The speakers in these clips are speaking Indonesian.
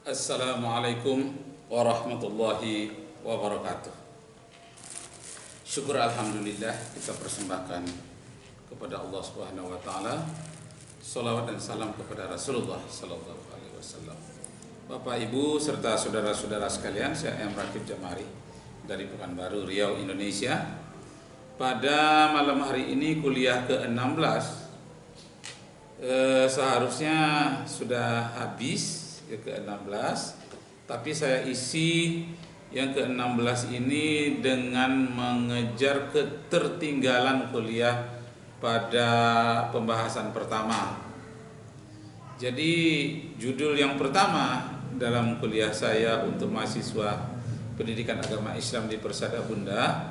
Assalamualaikum warahmatullahi wabarakatuh. Syukur alhamdulillah kita persembahkan kepada Allah Subhanahu wa taala. Shalawat dan salam kepada Rasulullah sallallahu alaihi wasallam. Bapak, Ibu serta saudara-saudara sekalian, saya M. Rakib Jamari dari Pekanbaru, Riau, Indonesia. Pada malam hari ini kuliah ke-16 seharusnya sudah habis ke-16, tapi saya isi yang ke-16 ini dengan mengejar ketertinggalan kuliah pada pembahasan pertama. Jadi judul yang pertama dalam kuliah saya untuk mahasiswa pendidikan agama Islam di Persada Bunda,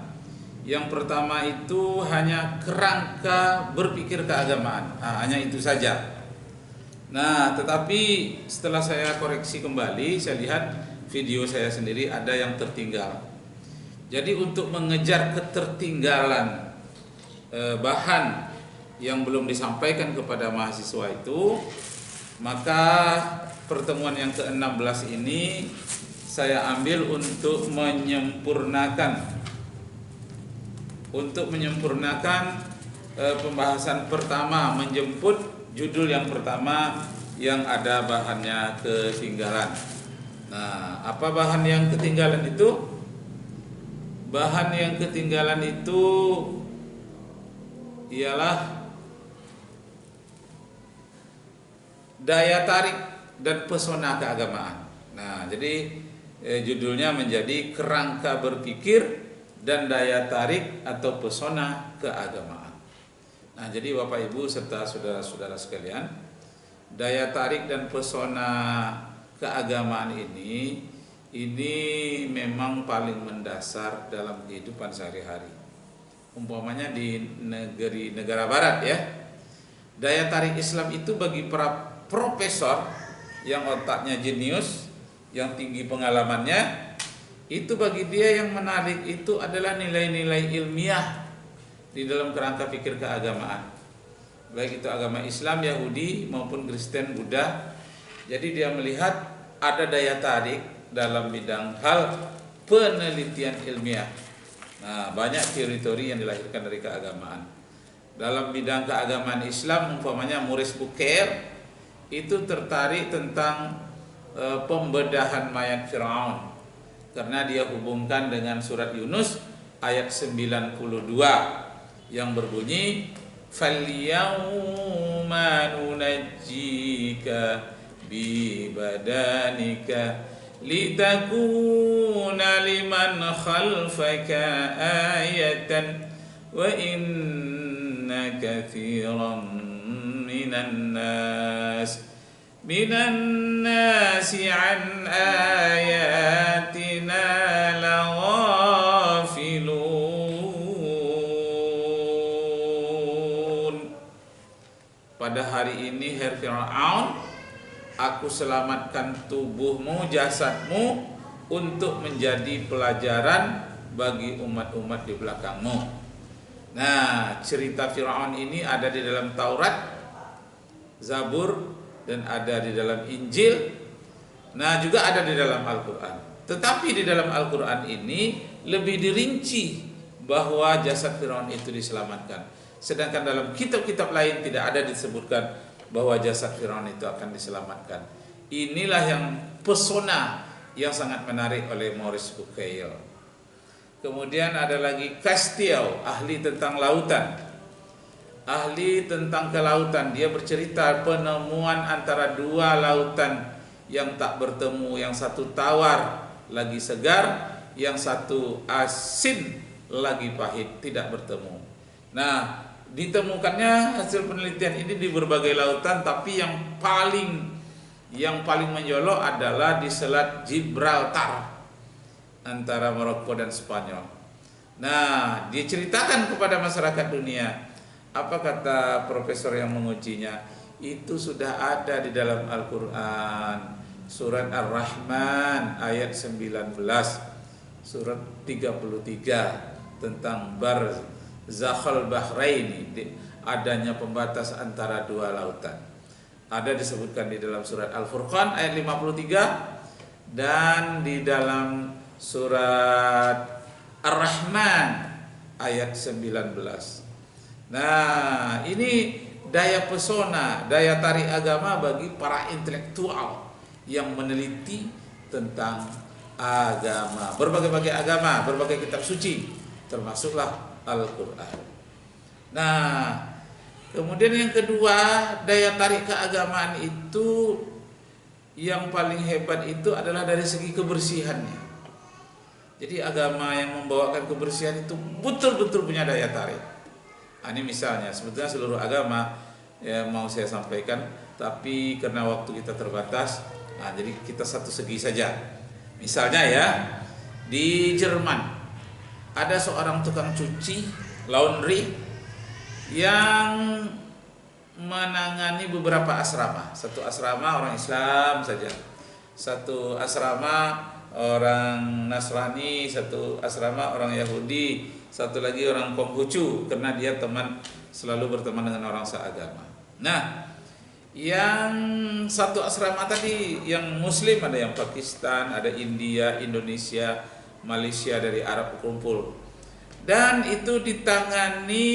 yang pertama itu hanya kerangka berpikir keagamaan, hanya itu saja. Nah, tetapi setelah saya koreksi kembali, saya lihat video saya sendiri ada yang tertinggal. Jadi untuk mengejar ketertinggalan bahan yang belum disampaikan kepada mahasiswa itu, maka pertemuan yang ke-16 ini saya ambil untuk menyempurnakan pembahasan pertama, menjemput judul yang pertama yang ada bahannya ketinggalan. Nah, apa bahan yang ketinggalan itu? Bahan yang ketinggalan itu ialah daya tarik dan pesona keagamaan. Nah, jadi judulnya menjadi kerangka berpikir dan daya tarik atau pesona keagamaan. Nah, jadi Bapak Ibu serta saudara-saudara sekalian, daya tarik dan pesona keagamaan ini memang paling mendasar dalam kehidupan sehari-hari. Umpamanya di negara barat ya, daya tarik Islam itu bagi para profesor yang otaknya jenius, yang tinggi pengalamannya, itu bagi dia yang menarik itu adalah nilai-nilai ilmiah di dalam kerangka pikir keagamaan, baik itu agama Islam, Yahudi maupun Kristen, Buddha. Jadi dia melihat ada daya tarik dalam bidang hal penelitian ilmiah. Nah, banyak teori-teori yang dilahirkan dari keagamaan. Dalam bidang keagamaan Islam, umpamanya Maurice Bucaille itu tertarik tentang pembedahan mayat Firaun, karena dia hubungkan dengan surat Yunus ayat 92 yang berbunyi falyawma nunajjika bi badanika litakuna liman khalfaka ayatan wa inna katsiran minan nasi an ayatina laghafilun. Pada hari ini, hai Firaun, aku selamatkan tubuhmu, jasadmu, untuk menjadi pelajaran bagi umat-umat di belakangmu. Nah, cerita Firaun ini ada di dalam Taurat, Zabur, dan ada di dalam Injil. Nah, juga ada di dalam Al-Quran. Tetapi di dalam Al-Quran ini lebih dirinci bahwa jasad Firaun itu diselamatkan. Sedangkan dalam kitab-kitab lain tidak ada disebutkan bahwa jasad Firaun itu akan diselamatkan. Inilah yang pesona yang sangat menarik oleh Maurice Bucaille. Kemudian ada lagi Castiel, ahli tentang lautan, ahli tentang kelautan. Dia bercerita penemuan antara dua lautan yang tak bertemu, yang satu tawar lagi segar, yang satu asin lagi pahit, tidak bertemu. Nah, ditemukannya hasil penelitian ini di berbagai lautan, tapi yang paling menjolok adalah di Selat Gibraltar antara Maroko dan Spanyol. Nah, diceritakan kepada masyarakat dunia. Apa kata profesor yang mengujinya? Itu sudah ada di dalam Al-Quran, surat Ar-Rahman ayat 19, surat 33 tentang Barzakhul Bahraini, adanya pembatas antara dua lautan. Ada disebutkan di dalam surat Al-Furqan ayat 53 dan di dalam surat Ar-Rahman ayat 19. Nah, ini daya pesona, daya tarik agama bagi para intelektual yang meneliti tentang agama, berbagai-bagai agama, berbagai kitab suci, termasuklah Al-Quran. Nah, kemudian yang kedua, daya tarik keagamaan itu yang paling hebat itu adalah dari segi kebersihannya. Jadi agama yang membawakan kebersihan itu betul-betul punya daya tarik. Ini misalnya, sebetulnya seluruh agama ya mau saya sampaikan, tapi karena waktu kita terbatas, jadi kita satu segi saja. Misalnya ya, di Jerman ada seorang tukang cuci, laundry, yang menangani beberapa asrama. Satu asrama orang Islam saja, satu asrama orang Nasrani, satu asrama orang Yahudi, satu lagi orang Konghucu, karena dia selalu berteman dengan orang seagama. Nah, yang satu asrama tadi yang Muslim, ada yang Pakistan, ada India, Indonesia, Malaysia, dari Arab kumpul, dan itu ditangani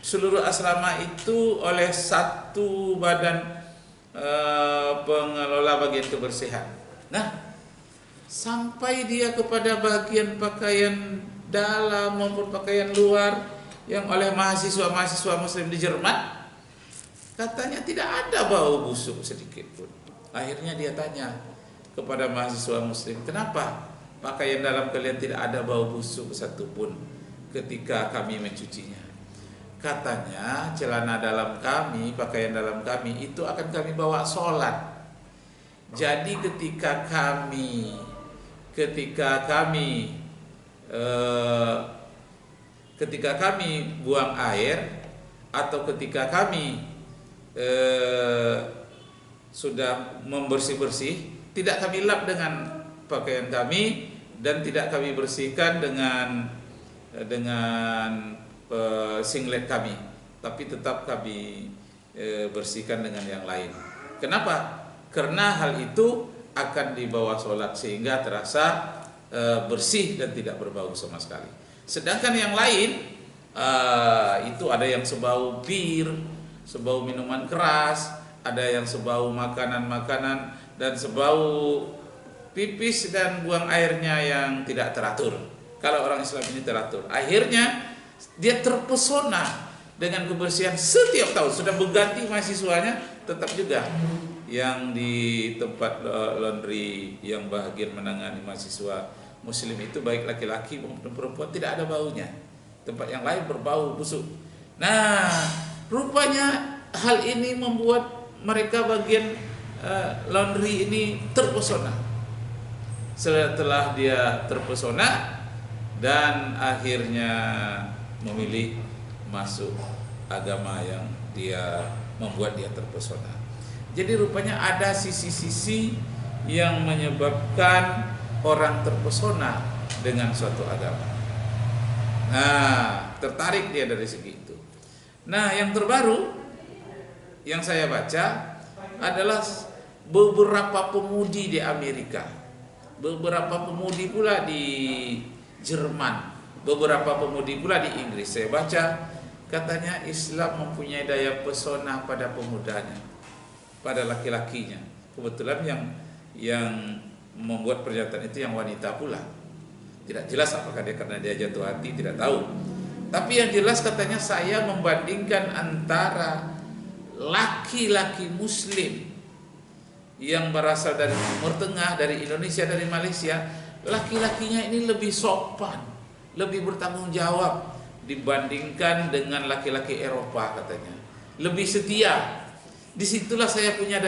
seluruh asrama itu oleh satu badan pengelola bagian kebersihan. Nah, sampai dia kepada bagian pakaian dalam maupun pakaian luar yang oleh mahasiswa-mahasiswa Muslim di Jerman, katanya tidak ada bau busuk sedikit pun. Akhirnya dia tanya kepada mahasiswa Muslim, kenapa pakaian dalam kalian tidak ada bau busuk satupun ketika kami mencucinya? Katanya celana dalam kami, pakaian dalam kami itu akan kami bawa sholat. Jadi ketika kami buang air, atau ketika kami sudah membersih-bersih, tidak kami lap dengan pakaian kami dan tidak kami bersihkan dengan singlet kami, tapi tetap kami bersihkan dengan yang lain. Kenapa? Karena hal itu akan dibawa sholat sehingga terasa bersih dan tidak berbau sama sekali. Sedangkan yang lain itu ada yang sebau bir, sebau minuman keras, ada yang sebau makanan-makanan, dan sebau pipis dan buang airnya yang tidak teratur. Kalau orang Islam ini teratur, akhirnya dia terpesona dengan kebersihan setiap tahun. Sudah berganti mahasiswanya, tetap juga yang di tempat laundry yang bagian menangani mahasiswa Muslim itu, baik laki-laki maupun perempuan, tidak ada baunya. Tempat yang lain berbau busuk. Nah, rupanya hal ini membuat mereka bagian laundry ini terpesona. Setelah dia terpesona dan akhirnya memilih masuk agama yang dia membuat dia terpesona. Jadi rupanya ada sisi-sisi yang menyebabkan orang terpesona dengan suatu agama. Nah, tertarik dia dari segi itu. Nah, yang terbaru yang saya baca adalah beberapa pemudi di Amerika, beberapa pemudi pula di Jerman, beberapa pemudi pula di Inggris. Saya baca katanya Islam mempunyai daya pesona pada pemudanya, pada laki-lakinya. Kebetulan yang membuat pernyataan itu yang wanita pula. Tidak jelas apakah dia karena dia jatuh hati, tidak tahu. Tapi yang jelas katanya, saya membandingkan antara laki-laki Muslim yang berasal dari Timur Tengah, dari Indonesia, dari Malaysia, laki-lakinya ini lebih sopan, lebih bertanggung jawab dibandingkan dengan laki-laki Eropa katanya. Lebih setia. Disitulah saya punya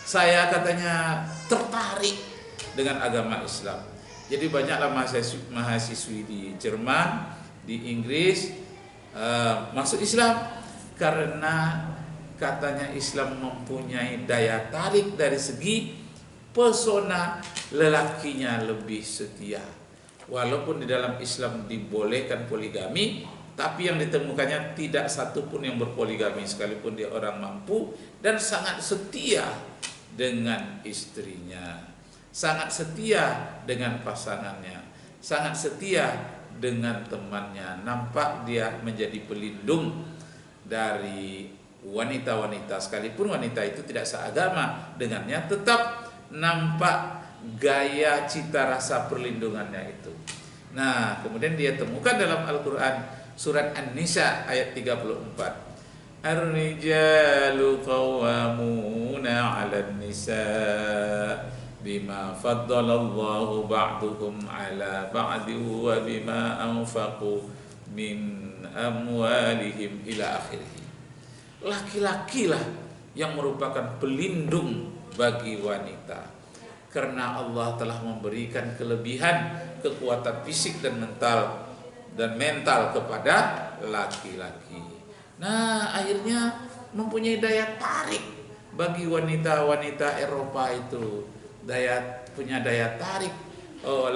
saya katanya tertarik dengan agama Islam. Jadi banyaklah mahasiswi di Jerman, di Inggris masuk Islam karena katanya Islam mempunyai daya tarik dari segi pesona, lelakinya lebih setia. Walaupun di dalam Islam dibolehkan poligami, tapi yang ditemukannya tidak satu pun yang berpoligami, sekalipun dia orang mampu dan sangat setia dengan istrinya. sangat setia dengan pasangannya, sangat setia dengan temannya. Nampak dia menjadi pelindung dari wanita-wanita, sekalipun wanita itu tidak seagama dengannya, tetap nampak gaya cita rasa perlindungannya itu. Nah, kemudian dia temukan dalam Al-Quran surat An-Nisa ayat 34. Ar-rijalu qawwamuna 'alan nisa bima faddalallahu ba'duhum 'ala ba'di wa bima anfaqu min amwalihim ila akhirih. Laki-lakilah yang merupakan pelindung bagi wanita, karena Allah telah memberikan kelebihan kekuatan fisik dan mental kepada laki-laki. Nah, akhirnya mempunyai daya tarik bagi wanita-wanita Eropa itu. Punya daya tarik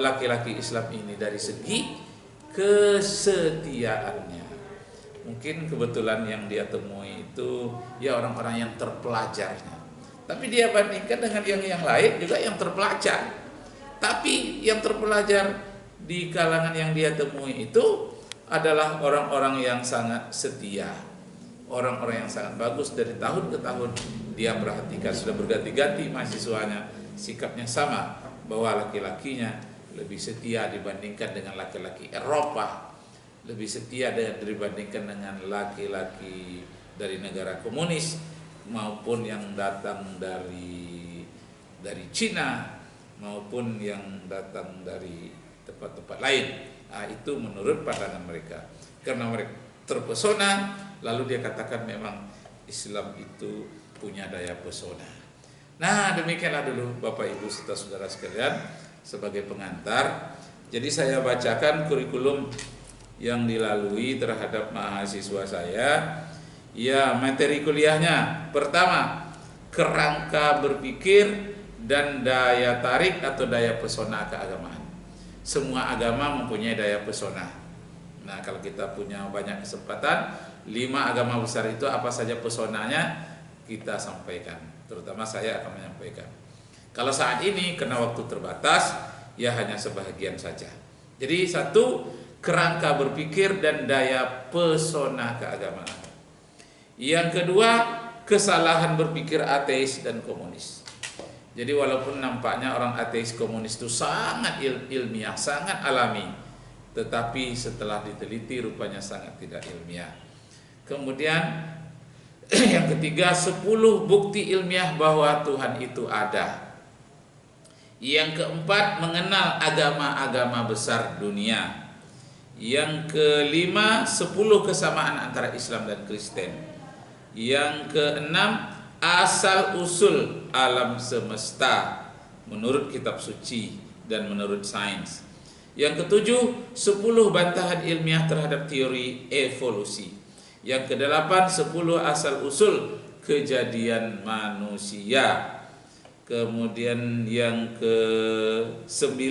laki-laki Islam ini dari segi kesetiaannya. Mungkin kebetulan yang dia temui itu ya orang-orang yang terpelajarnya. Tapi dia bandingkan dengan yang lain juga yang terpelajar. Tapi yang terpelajar di kalangan yang dia temui itu adalah orang-orang yang sangat setia, orang-orang yang sangat bagus. Dari tahun ke tahun dia perhatikan, sudah berganti-ganti mahasiswanya, sikapnya sama, bahwa laki-lakinya lebih setia dibandingkan dengan laki-laki Eropa, lebih setia dibandingkan dengan laki-laki dari negara komunis maupun yang datang dari Cina maupun yang datang dari tempat-tempat lain. Nah, itu menurut pandangan mereka. Karena mereka terpesona, lalu dia katakan memang Islam itu punya daya pesona. Nah, demikianlah dulu Bapak Ibu serta saudara sekalian sebagai pengantar. Jadi saya bacakan kurikulum yang dilalui terhadap mahasiswa saya. Ya, materi kuliahnya pertama, kerangka berpikir dan daya tarik atau daya pesona keagamaan. Semua agama mempunyai daya pesona. Nah, kalau kita punya banyak kesempatan, 5 agama besar itu apa saja pesonanya kita sampaikan. Terutama saya akan menyampaikan. Kalau saat ini karena waktu terbatas, ya hanya sebahagian saja. Jadi 1, kerangka berpikir dan daya pesona keagamaan. Yang kedua, kesalahan berpikir ateis dan komunis. Jadi walaupun nampaknya orang ateis komunis itu sangat ilmiah, sangat alami, tetapi setelah diteliti rupanya sangat tidak ilmiah. Kemudian yang ketiga, 10 bukti ilmiah bahwa Tuhan itu ada. Yang keempat, mengenal agama-agama besar dunia. Yang kelima, 10 kesamaan antara Islam dan Kristen. Yang keenam, asal usul alam semesta menurut kitab suci dan menurut sains. Yang ketujuh, 10 bantahan ilmiah terhadap teori evolusi. Yang kedelapan, 10 asal usul kejadian manusia. Kemudian yang ke-9,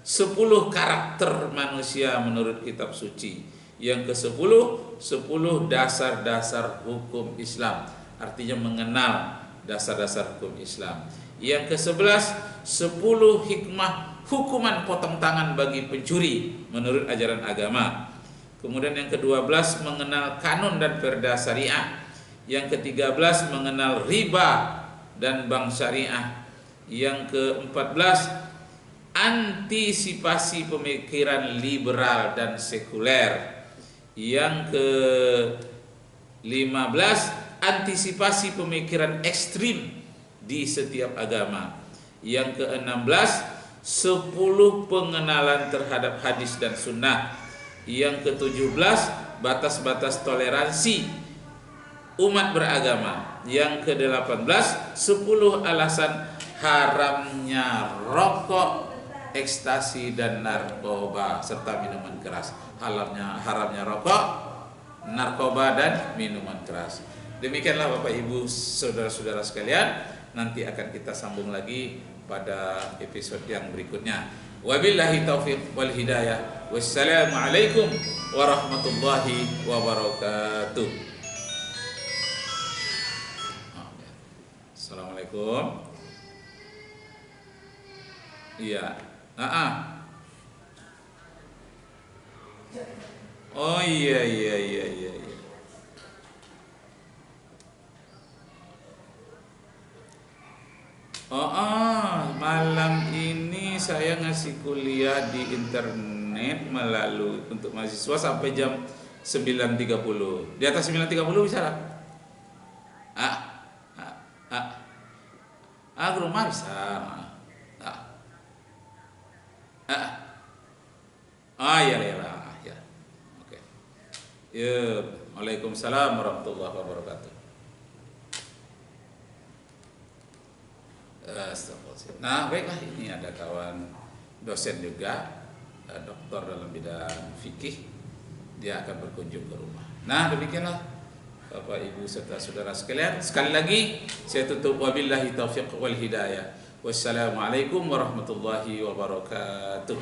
10 karakter manusia menurut kitab suci. Yang ke-10, 10 dasar-dasar hukum Islam, artinya mengenal dasar-dasar hukum Islam. Yang ke-11, 10 hikmah hukuman potong tangan bagi pencuri menurut ajaran agama. Kemudian yang ke-12, mengenal kanun dan perda syariah. Yang ke-13, mengenal riba dan bank syariah. Yang ke-14, antisipasi pemikiran liberal dan sekuler. Yang ke-15, antisipasi pemikiran ekstrim di setiap agama. Yang ke-16, 10 pengenalan terhadap hadis dan sunnah. Yang ke-17, batas-batas toleransi umat beragama. Yang ke-18, 10 alasan haramnya rokok, ekstasi dan narkoba serta minuman keras. Haramnya rokok, narkoba dan minuman keras. Demikianlah Bapak Ibu saudara-saudara sekalian, nanti akan kita sambung lagi pada episode yang berikutnya. Wabillahi taufiq wal hidayah. Wassalamualaikum warahmatullahi wabarakatuh. Assalamualaikum. Iya. Oh iya iya iya iya iya. Malam ini saya ngasih kuliah di internet melalui untuk mahasiswa sampai jam 9.30. Di atas 9.30 bisa lah. Ah, ah, ah, ke rumah bisa. Ah, ah, iya iya ya. Oke. Ya, Waalaikumsalam warahmatullahi wabarakatuh. Astagfirullahaladzim. Nah, baiklah, ini ada kawan dosen juga, doktor dalam bidang fikih, dia akan berkunjung ke rumah. Nah, demikianlah Bapak Ibu serta saudara sekalian. Sekali lagi saya tutup, wabillahi taufiq wal hidayah. Wassalamualaikum warahmatullahi wabarakatuh.